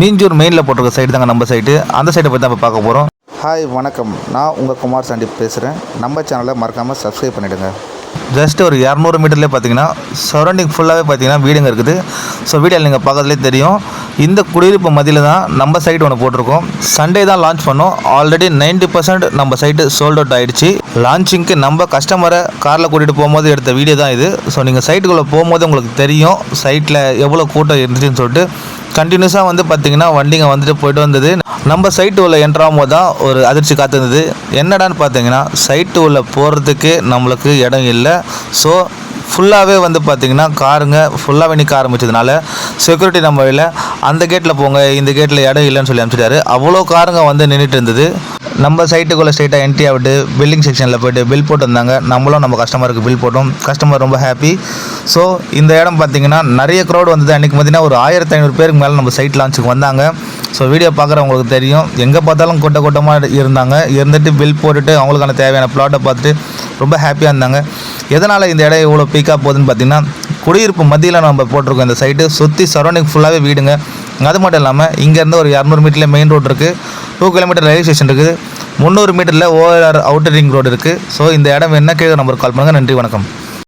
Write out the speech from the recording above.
மீஞ்சூர் மெயினில் போட்டிருக்க சைடு தாங்க நம்ம சைட்டு. அந்த சைட்டை பற்றி தான் இப்போ பார்க்க போகிறோம். ஹாய் வணக்கம், நான் உங்கள் குமார் சாண்டி பேசுகிறேன். நம்ம சேனலை மறக்காமல் சப்ஸ்கிரைப் பண்ணிவிடுங்க. ஜஸ்ட் ஒரு 200 மீட்டர்லேயே பார்த்தீங்கன்னா சரௌண்டிங் ஃபுல்லாகவே பார்த்தீங்கன்னா வீடுங்க இருக்குது. ஸோ வீடியோவில் நீங்கள் பார்க்கறதுலே தெரியும். இந்த குடியிருப்பு மதியில் தான் நம்ம சைட் ஒன்று போட்டிருக்கோம். சண்டே தான் லான்ச் பண்ணோம். ஆல்ரெடி 90% நம்ம சைட்டு சோல்ட் அவுட் ஆகிடுச்சு. லான்ச்சிங்க்கு நம்ம கஸ்டமரை காரில் கூட்டிகிட்டு போகும்போது எடுத்த வீடியோ தான் இது. ஸோ நீங்கள் சைட்டுக்குள்ளே போகும்போது உங்களுக்கு தெரியும் சைட்டில் எவ்வளோ கூட்டம் இருந்துச்சுன்னு சொல்லிட்டு. கண்டினியூஸாக வந்து பார்த்திங்கன்னா வண்டிங்க வந்துட்டு போய்ட்டு வந்தது. நம்ம சைட்டு உள்ள என்ட்ராகும் போது தான் ஒரு அதிர்ச்சி காத்திருந்தது. என்னடான்னு பார்த்தீங்கன்னா சைட்டு உள்ள போகிறதுக்கு நம்மளுக்கு இடம் இல்லை. ஸோ ஃபுல்லாகவே வந்து பார்த்திங்கன்னா காருங்க ஃபுல்லாகவே நிற்க ஆரம்பிச்சதுனால செக்யூரிட்டி நம்ம இல்லை, அந்த கேட்டில் போங்க, இந்த கேட்டில் இடம் இல்லைன்னு சொல்லி அனுப்பிச்சிட்டாரு. அவ்வளோ காருங்க வந்து நின்றுட்டு இருந்தது. நம்ம சைட்டுக்குள்ளே ஸ்ட்ரெயிட்டாக என்ட்ரி ஆகிட்டு பில்லிங் செக்ஷனில் போய்ட்டு பில் போட்டு வந்தாங்க. நம்மளும் நம்ம கஸ்டமருக்கு பில் போட்டோம். கஸ்டமர் ரொம்ப ஹாப்பி. ஸோ இந்த இடம் பார்த்திங்கன்னா நிறைய க்ரௌட் வந்தது. அன்றைக்கி பார்த்திங்கன்னா ஒரு 1500 பேருக்கு மேலே நம்ம சைட் லான்ச்சுக்கு வந்தாங்க. ஸோ வீடியோ பார்க்குறவங்களுக்கு தெரியும், எங்கே பார்த்தாலும் கூட்டமாக இருந்தாங்க. இருந்துட்டு பில் போட்டுட்டு அவங்களுக்கான தேவையான ப்ளாட்டை பார்த்துட்டு ரொம்ப ஹாப்பியாக இருந்தாங்க. எதனால் இந்த இடம் இவ்வளோ பீக்காக போகுதுன்னு பார்த்திங்கன்னா குடியிருப்பு மத்தியில் நம்ம போட்டிருக்கோம். இந்த சைட்டு சுற்றி சரௌண்டிங் ஃபுல்லாகவே வீடுங்க. அது மட்டும் இல்லாமல் இங்கேருந்து ஒரு 200 மீட்டரில் மெயின் ரோடு இருக்குது, 2 கிலோமீட்டர் ரயில்வே ஸ்டேஷன் இருக்குது, 300 மீட்டரில் ORR அவுட்டர் ரிங் ரோடு இருக்குது. ஸோ இந்த இடம் என்ன கீழே நம்பருக்கு கால் பண்ணுங்கள். நன்றி, வணக்கம்.